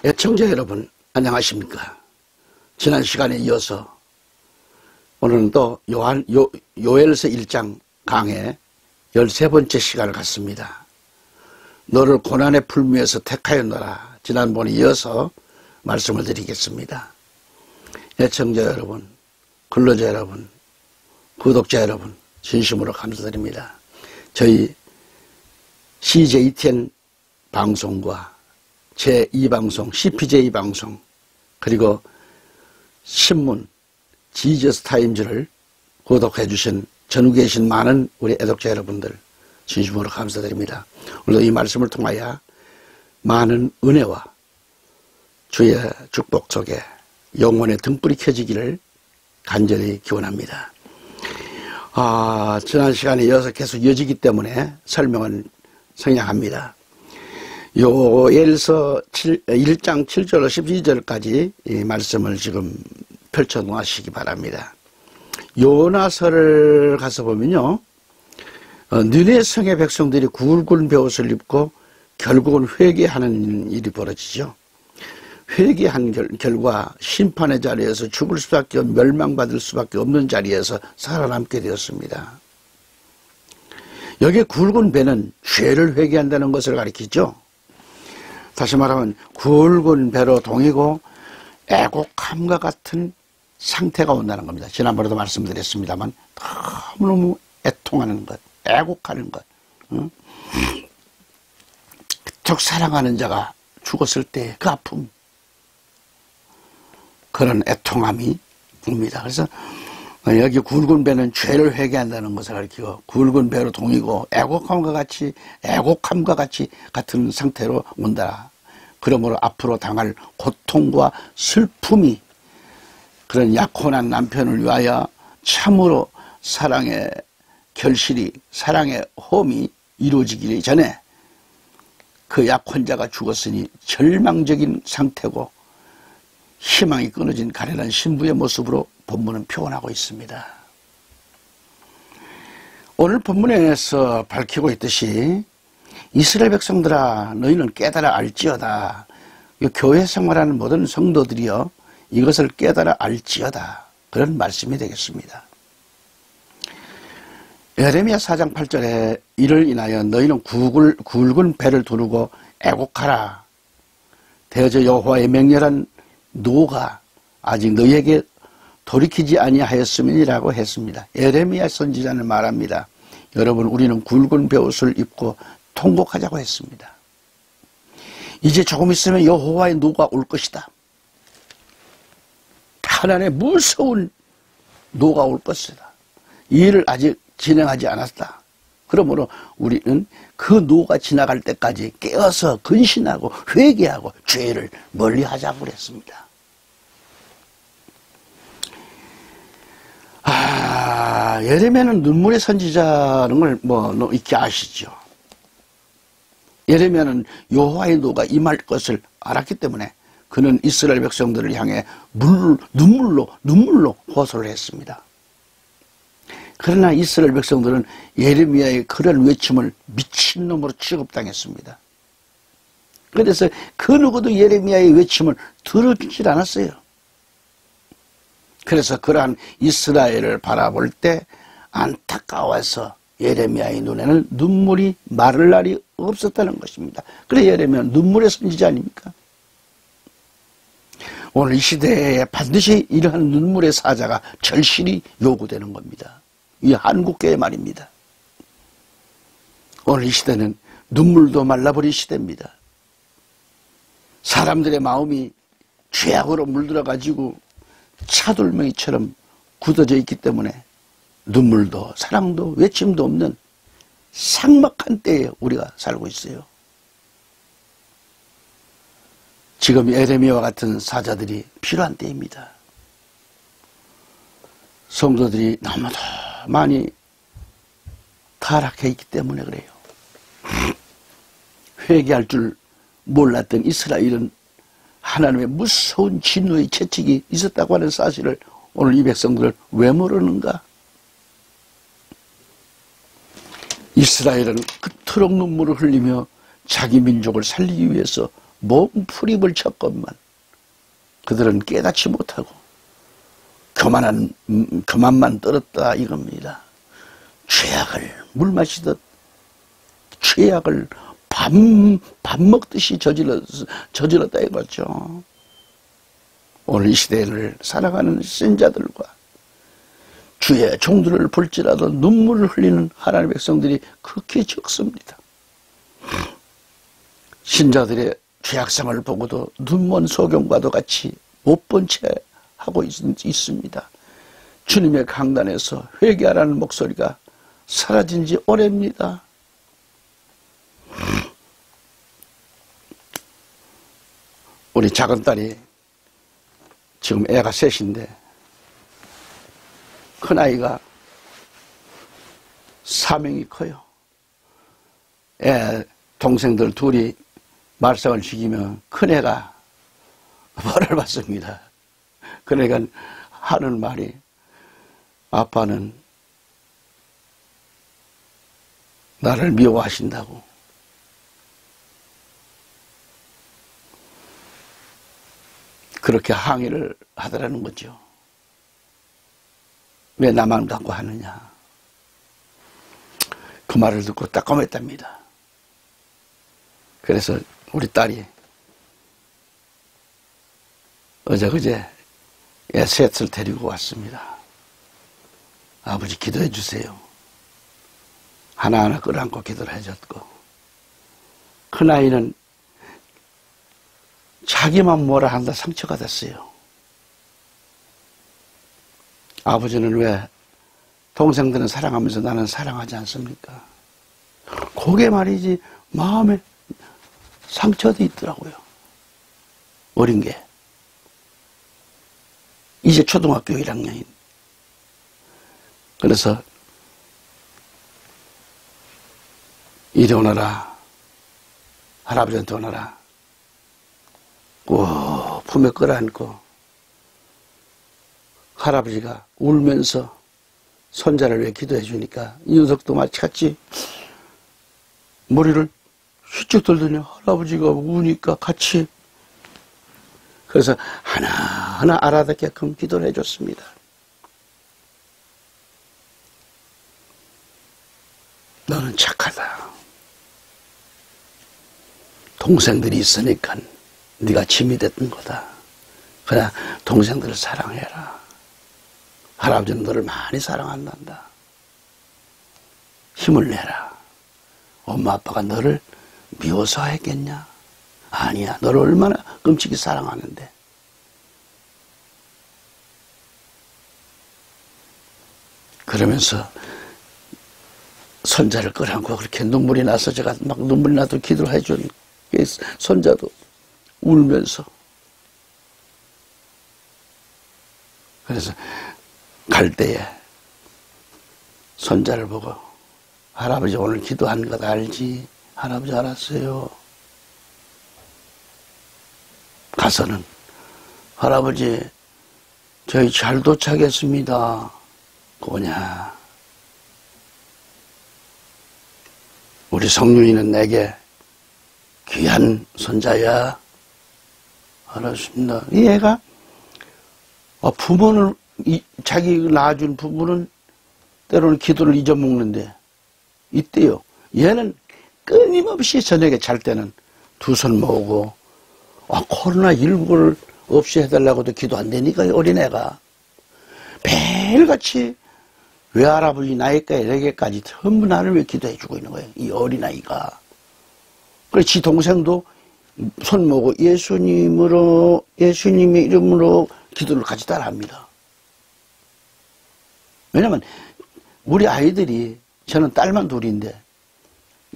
애청자 여러분 안녕하십니까. 지난 시간에 이어서 오늘은 또 요엘서 1장 강해 13번째 시간을 갖습니다. 너를 고난의 풀무에서 택하였노라. 지난번에 이어서 말씀을 드리겠습니다. 애청자 여러분, 근로자 여러분, 구독자 여러분 진심으로 감사드립니다. 저희 CJTN 방송과 제2방송 CPJ 방송 그리고 신문 지저스타임즈를 구독해 주신 전국에 계신 많은 우리 애독자 여러분들 진심으로 감사드립니다. 오늘도 이 말씀을 통하여 많은 은혜와 주의 축복 속에 영혼의 등불이 켜지기를 간절히 기원합니다. 지난 시간에 이어서 계속 이어지기 때문에 설명은 생략합니다. 요엘서 1장 7절로 12절까지 이 말씀을 지금 펼쳐 놓으시기 바랍니다. 요나서를 가서 보면요, 느네 성의 백성들이 굵은 베옷을 입고 결국은 회개하는 일이 벌어지죠. 회개한 결과 심판의 자리에서 죽을 수밖에 없는, 멸망받을 수밖에 없는 자리에서 살아남게 되었습니다. 여기에 굵은 배는 죄를 회개한다는 것을 가리키죠. 다시 말하면 굵은 배로 동이고 애곡함과 같은 상태가 온다는 겁니다. 지난번에도 말씀드렸습니다만 너무너무 애통하는 것, 애곡하는 것, 그토록 사랑하는 자가 죽었을 때 그 아픔, 그런 애통함이 옵니다. 그래서 여기 굵은 배는 죄를 회개한다는 것을 가리키고 굵은 배로 동이고 애곡함과 같이 같은 상태로 온다. 그러므로 앞으로 당할 고통과 슬픔이 그런 약혼한 남편을 위하여 참으로 사랑의 결실이, 사랑의 홈이 이루어지기 전에 그 약혼자가 죽었으니 절망적인 상태고 희망이 끊어진 가련한 신부의 모습으로 본문은 표현하고 있습니다. 오늘 본문에서 밝히고 있듯이 이스라엘 백성들아 너희는 깨달아 알지어다. 교회 생활하는 모든 성도들이여 이것을 깨달아 알지어다. 그런 말씀이 되겠습니다. 예레미야 4장 8절에 이를 인하여 너희는 굵은 배를 두르고 애곡하라. 대저 여호와의 맹렬한 노가 아직 너희에게 돌이키지 아니하였음이라고 했습니다. 예레미야 선지자는 말합니다. 여러분, 우리는 굵은 베옷을 입고 통곡하자고 했습니다. 이제 조금 있으면 여호와의 노가 올 것이다. 하나님의 무서운 노가 올 것이다. 이 일을 아직 진행하지 않았다. 그러므로 우리는 그 노가 지나갈 때까지 깨어서 근신하고 회개하고 죄를 멀리하자고 그랬습니다. 예레미야는 눈물의 선지자는 걸 익히 아시죠. 예레미야는 여호와의 노가 임할 것을 알았기 때문에 그는 이스라엘 백성들을 향해 눈물로 호소를 했습니다. 그러나 이스라엘 백성들은 예레미야의 그런 외침을 미친놈으로 취급당했습니다. 그래서 그 누구도 예레미야의 외침을 들어주질 않았어요. 그래서 그러한 이스라엘을 바라볼 때 안타까워서 예레미야의 눈에는 눈물이 마를 날이 없었다는 것입니다. 그래 예레미야는 눈물의 선지자 아닙니까? 오늘 이 시대에 반드시 이러한 눈물의 사자가 절실히 요구되는 겁니다. 이 한국교회 말입니다. 오늘 이 시대는 눈물도 말라버린 시대입니다. 사람들의 마음이 죄악으로 물들어가지고 차돌멩이처럼 굳어져 있기 때문에 눈물도 사랑도 외침도 없는 삭막한 때에 우리가 살고 있어요. 지금 예레미야와 같은 사자들이 필요한 때입니다. 성도들이 너무도 많이 타락해 있기 때문에 그래요. 회개할 줄 몰랐던 이스라엘은 하나님의 무서운 진노의 채찍이 있었다고 하는 사실을 오늘 이 백성들을 왜 모르는가? 이스라엘은 그토록 눈물을 흘리며 자기 민족을 살리기 위해서 몸부림을 쳤건만 그들은 깨닫지 못하고 교만만 떨었다 이겁니다. 죄악을 물 마시듯 죄악을 밥 먹듯이 저질렀다 이거죠. 오늘 이 시대를 살아가는 신자들과 주의 종들을 볼지라도 눈물을 흘리는 하나님의 백성들이 극히 적습니다. 신자들의 죄악성을 보고도 눈먼 소경과도 같이 못 본 채 하고 있습니다. 주님의 강단에서 회개하라는 목소리가 사라진 지 오래입니다. 우리 작은 딸이 지금 애가 셋인데 큰아이가 사명이 커요. 애 동생들 둘이 말썽을 지기면 큰애가 벌을 받습니다. 그러니까 하는 말이 아빠는 나를 미워하신다고. 그렇게 항의를 하더라는 거죠. 왜 나만 갖고 하느냐. 그 말을 듣고 따끔했답니다. 그래서 우리 딸이 어제그제 애 셋을 데리고 왔습니다. 아버지 기도해 주세요. 하나하나 끌어안고 기도를 해줬고, 큰아이는 자기만 뭐라 한다 상처가 됐어요. 아버지는 왜 동생들은 사랑하면서 나는 사랑하지 않습니까? 그게 말이지 마음에 상처도 있더라고요. 어린 게. 이제 초등학교 1학년인. 그래서 이리 오너라. 할아버지한테 오너라. 꼭 품에 끌어안고 할아버지가 울면서 손자를 위해 기도해 주니까 이 녀석도 마찬가지 머리를 휘쭉 들더니 할아버지가 우니까 같이. 그래서 하나하나 알아듣게끔 기도를 해줬습니다. 너는 착하다. 동생들이 있으니까 네가 짐이 됐던 거다. 그냥 동생들을 사랑해라. 할아버지는 너를 많이 사랑한단다. 힘을 내라. 엄마 아빠가 너를 미워서 했겠냐? 아니야. 너를 얼마나 끔찍이 사랑하는데. 그러면서 손자를 끌어안고 그렇게 눈물이 나서 제가 막 눈물이 나도 기도를 해준 손자도 울면서. 그래서 갈 때에 손자를 보고 할아버지 오늘 기도한 것 알지? 할아버지 알았어요. 가서는 할아버지 저희 잘 도착했습니다. 뭐냐? 우리 성윤이는 내게 귀한 손자야. 알았습니다. 이 애가 부모는 자기 낳아준 부모는 때로는 기도를 잊어먹는데 이때요. 얘는 끊임없이 저녁에 잘 때는 두 손 모으고 코로나19를 없이 해달라고도 기도 안 되니까 어린애가 매일같이 외할아버지 나이까지 내게까지 전부 나를 위해 기도해주고 있는 거예요. 이 어린아이가. 그래서 지 동생도 손 모으고 예수님의 이름으로 기도를 같이 따라합니다. 왜냐면 우리 아이들이, 저는 딸만 둘인데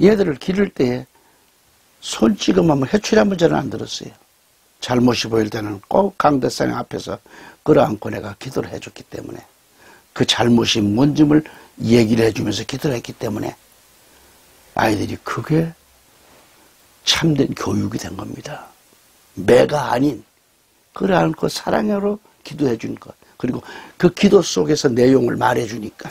얘들을 기를 때에 손찌검하면 해초리 한번 저는 안 들었어요. 잘못이 보일 때는 꼭 강대상 앞에서 끌어안고 내가 기도를 해줬기 때문에, 그 잘못이 뭔지를 얘기를 해주면서 기도를 했기 때문에 아이들이 그게 참된 교육이 된 겁니다. 매가 아닌 끌어안고 사랑으로 기도해 준 것, 그리고 그 기도 속에서 내용을 말해 주니까.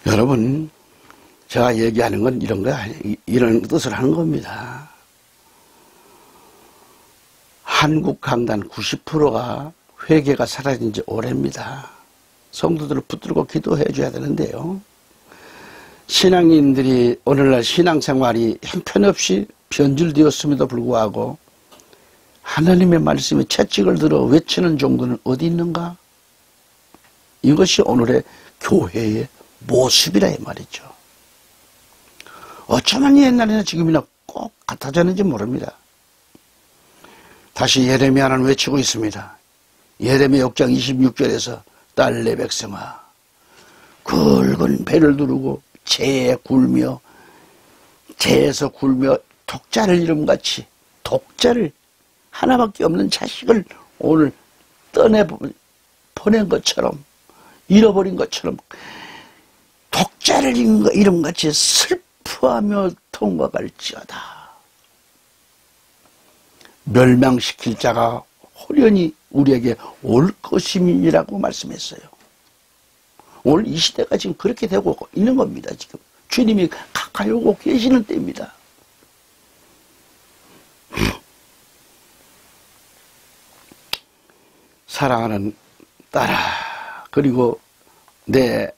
여러분, 제가 얘기하는 건 이런 뜻을 하는 겁니다. 한국 강단 90%가 회개가 사라진 지 오래입니다. 성도들을 붙들고 기도해 줘야 되는데요. 신앙인들이 오늘날 신앙생활이 형편없이 변질되었음에도 불구하고 하나님의 말씀에 채찍을 들어 외치는 정도는 어디 있는가? 이것이 오늘의 교회의 모습이라 이 말이죠. 어쩌면 옛날이나 지금이나 꼭 같아졌는지 모릅니다. 다시 예레미야는 외치고 있습니다. 예레미야 6장 26절에서 딸 내 백성아 굵은 배를 두르고 재에서 굴며 독자를 이름같이 독자를 하나밖에 없는 자식을 오늘 보낸 것처럼 잃어버린 것처럼 독자를 이름같이 슬퍼하며 통과할지어다. 멸망시킬 자가 호련히 우리에게 올 것임이라고 말씀했어요. 오늘 이 시대가 지금 그렇게 되고 있는 겁니다. 지금 주님이 가까이 오고 계시는 때입니다. 사랑하는 딸아, 그리고 내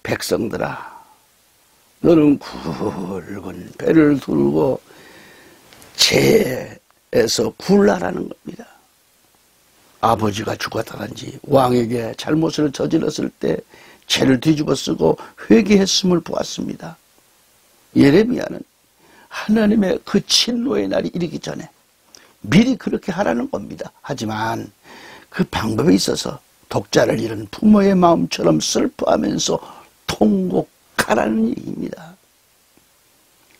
백성들아, 너는 굵은 배를 두르고 재에서 굴라라는 겁니다. 아버지가 죽었다든지 왕에게 잘못을 저질렀을 때 죄를 뒤집어 쓰고 회개했음을 보았습니다. 예레미야는 하나님의 그 진노의 날이 이르기 전에 미리 그렇게 하라는 겁니다. 하지만 그 방법에 있어서 독자를 잃은 부모의 마음처럼 슬퍼하면서 통곡하라는 얘기입니다.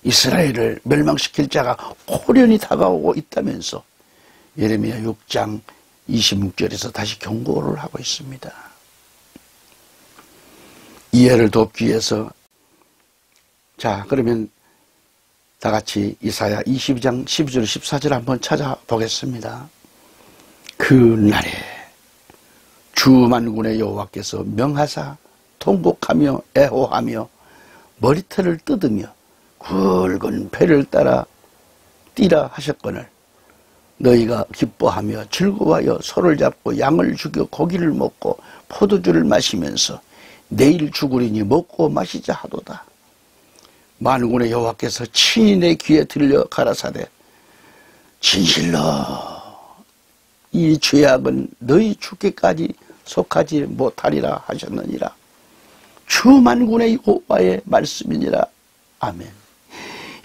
이스라엘을 멸망시킬 자가 호련히 다가오고 있다면서 예레미야 6장 26절에서 다시 경고를 하고 있습니다. 이해를 돕기 위해서 자 그러면 다 같이 이사야 22장 12절 14절 한번 찾아보겠습니다. 그 날에 주 만군의 여호와께서 명하사 통곡하며 애호하며 머리털을 뜯으며 굵은 배를 따라 뛰라 하셨거늘 너희가 기뻐하며 즐거워하여 소를 잡고 양을 죽여 고기를 먹고 포도주를 마시면서 내일 죽으리니 먹고 마시자 하도다. 만군의 여호와께서 친히 내 귀에 들려 가라사대 진실로 이 죄악은 너희 죽기까지 속하지 못하리라 하셨느니라. 주 만군의 여호와의 말씀이니라. 아멘.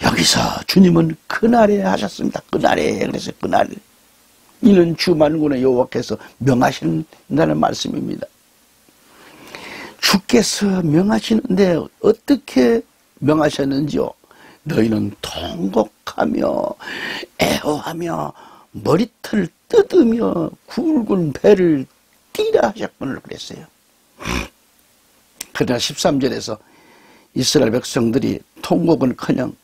여기서 주님은 그날에 하셨습니다. 그날에. 그래서 그날 이는 주 만군의 여호와께서 명하신다는 말씀입니다. 주께서 명하시는데 어떻게 명하셨는지요? 너희는 통곡하며 애호하며 머리털을 뜯으며 굵은 배를 띠라 하셨거늘 그랬어요. 그러나 13절에서 이스라엘 백성들이 통곡은커녕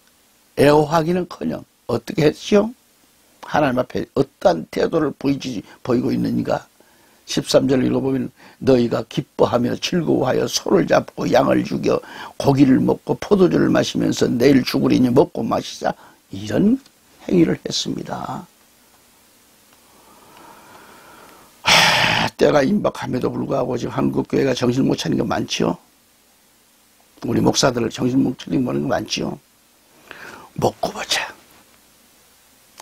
애호하기는커녕 어떻게 했죠? 하나님 앞에 어떠한 태도를 보이고 있는가? 13절을 읽어보면 너희가 기뻐하며 즐거워하여 소를 잡고 양을 죽여 고기를 먹고 포도주를 마시면서 내일 죽으리니 먹고 마시자 이런 행위를 했습니다. 때가 임박함에도 불구하고 지금 한국교회가 정신 못 차리는 게 많지요. 우리 목사들 정신 못 차리는 게 많지요. 먹고 보자.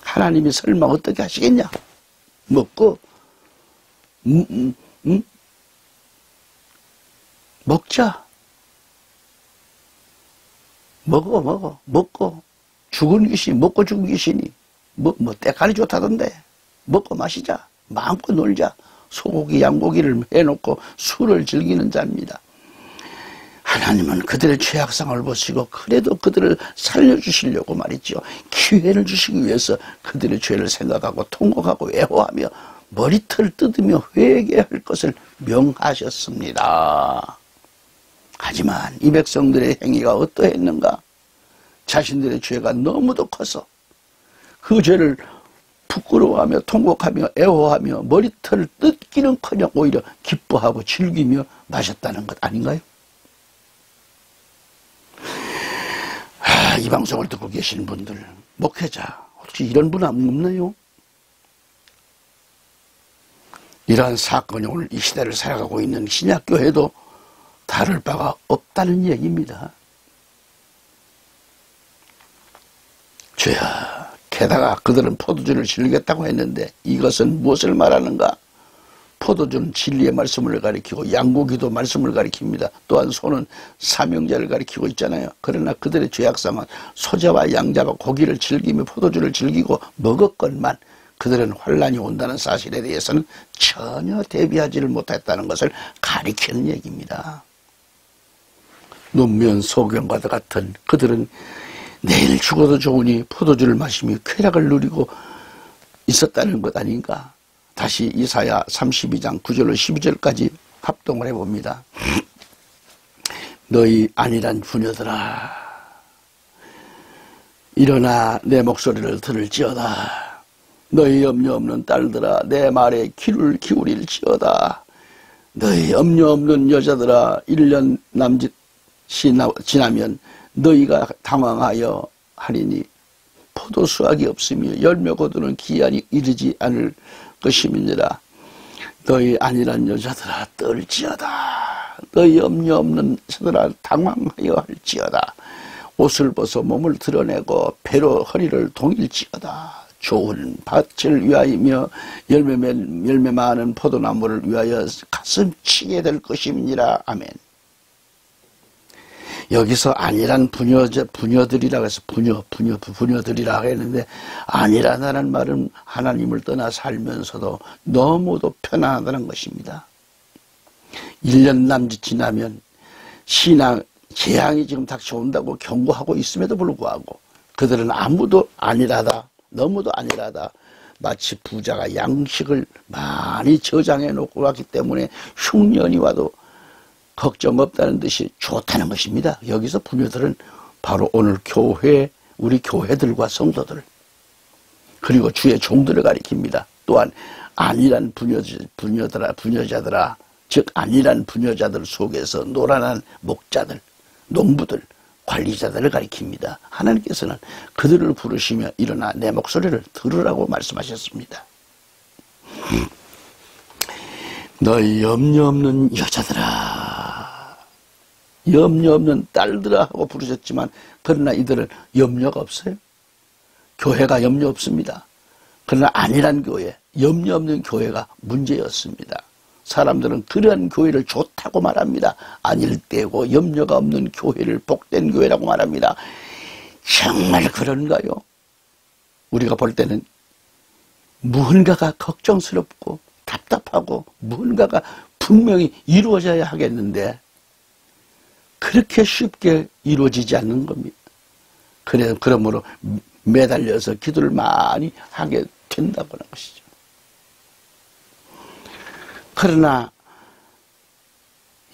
하나님이 설마 어떻게 하시겠냐? 먹고 먹자. 먹고 죽은 귀신 먹고 죽은 귀신이 때깔이 좋다던데 먹고 마시자. 마음껏 놀자. 소고기 양고기를 해놓고 술을 즐기는 자입니다. 하나님은 그들의 죄악상을 보시고 그래도 그들을 살려주시려고 말이죠. 기회를 주시기 위해서 그들의 죄를 생각하고 통곡하고 애호하며 머리털 뜯으며 회개할 것을 명하셨습니다. 하지만 이 백성들의 행위가 어떠했는가? 자신들의 죄가 너무도 커서 그 죄를 부끄러워하며 통곡하며 애호하며 머리털을 뜯기는커녕 오히려 기뻐하고 즐기며 마셨다는 것 아닌가요? 자, 이 방송을 듣고 계신 분들, 목회자, 혹시 이런 분 없나요? 이러한 사건이 오늘 이 시대를 살아가고 있는 신약교회도 다를 바가 없다는 얘기입니다. 주야, 게다가 그들은 포도주를 즐겼다고 했는데 이것은 무엇을 말하는가? 포도주는 진리의 말씀을 가리키고 양고기도 말씀을 가리킵니다. 또한 소는 사명자를 가리키고 있잖아요. 그러나 그들의 죄악sam은 소자와 양자와 고기를 즐기며 포도주를 즐기고 먹었건만 그들은 환란이 온다는 사실에 대해서는 전혀 대비하지를 못했다는 것을 가리키는 얘기입니다. 눈면 소경과도 같은 그들은 내일 죽어도 좋으니 포도주를 마시며 쾌락을 누리고 있었다는 것 아닌가. 다시 이사야 32장 9절로 12절까지 합동을 해봅니다. 너희 안일한 부녀들아, 일어나 내 목소리를 들을지어다. 너희 염려 없는 딸들아, 내 말에 귀를 기울일지어다. 너희 염려 없는 여자들아, 1년 남짓이 지나면 너희가 당황하여 하리니 포도 수확이 없으며 열매 거두는 기한이 이르지 않을 것임이니라. 너희 안일한 여자들아 떨지어다. 너희 염려 없는 여자들아 당황하여 할지어다. 옷을 벗어 몸을 드러내고 배로 허리를 동일지어다. 좋은 밭을 위하여 열매 많은 포도나무를 위하여 가슴 치게 될 것임이니라. 아멘. 여기서 안일한 부녀들이라고 해서 부녀들이라고 했는데, 안일하다는 말은 하나님을 떠나 살면서도 너무도 편안하다는 것입니다. 1년 남짓 지나면 재앙이 지금 닥쳐온다고 경고하고 있음에도 불구하고 그들은 아무도 안일하다, 너무도 안일하다, 마치 부자가 양식을 많이 저장해 놓고 왔기 때문에 흉년이 와도 걱정 없다는 듯이 좋다는 것입니다. 여기서 부녀들은 바로 오늘 교회, 우리 교회들과 성도들, 그리고 주의 종들을 가리킵니다. 또한 안일한 부녀자들아, 즉 안일한 부녀자들 속에서 노란한 목자들, 농부들, 관리자들을 가리킵니다. 하나님께서는 그들을 부르시며 일어나 내 목소리를 들으라고 말씀하셨습니다. 너희 염려 없는 여자들아, 염려 없는 딸들아 하고 부르셨지만, 그러나 이들은 염려가 없어요. 교회가 염려 없습니다. 그러나 안일한 교회, 염려 없는 교회가 문제였습니다. 사람들은 그러한 교회를 좋다고 말합니다. 안일 때고 염려가 없는 교회를 복된 교회라고 말합니다. 정말 그런가요? 우리가 볼 때는 무언가가 걱정스럽고 답답하고 무언가가 분명히 이루어져야 하겠는데 그렇게 쉽게 이루어지지 않는 겁니다. 그러므로 매달려서 기도를 많이 하게 된다고 하는 것이죠. 그러나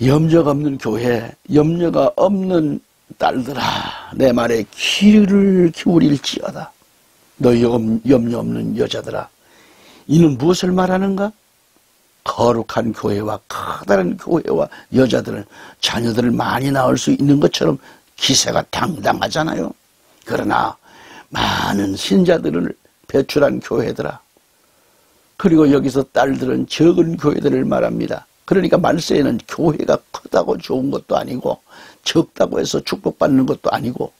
염려가 없는 교회, 염려가 없는 딸들아, 내 말에 귀를 기울일지어다. 너희 염려 없는 여자들아. 이는 무엇을 말하는가? 거룩한 교회와 커다란 교회와 여자들은 자녀들을 많이 낳을 수 있는 것처럼 기세가 당당하잖아요. 그러나 많은 신자들을 배출한 교회들아, 그리고 여기서 딸들은 적은 교회들을 말합니다. 그러니까 말세에는 교회가 크다고 좋은 것도 아니고 적다고 해서 축복받는 것도 아니고,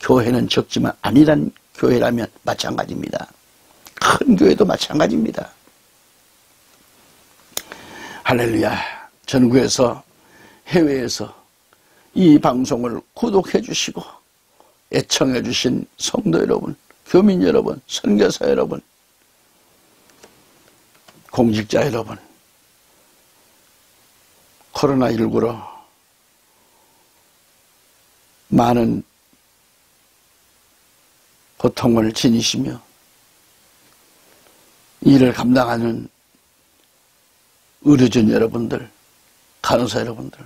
교회는 적지만 아니란 교회라면 마찬가지입니다. 큰 교회도 마찬가지입니다. 할렐루야. 전국에서, 해외에서 이 방송을 구독해 주시고 애청해 주신 성도 여러분, 교민 여러분, 선교사 여러분, 공직자 여러분, 코로나19로 많은 고통을 지니시며 일을 감당하는 의료진 여러분들, 간호사 여러분들,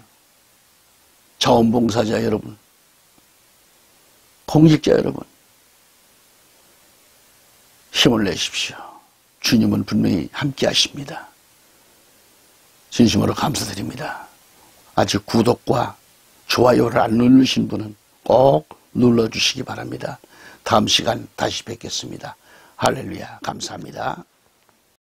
자원봉사자 여러분, 공직자 여러분, 힘을 내십시오. 주님은 분명히 함께 하십니다. 진심으로 감사드립니다. 아직 구독과 좋아요를 안 누르신 분은 꼭 눌러주시기 바랍니다. 다음 시간 다시 뵙겠습니다. 할렐루야. 감사합니다.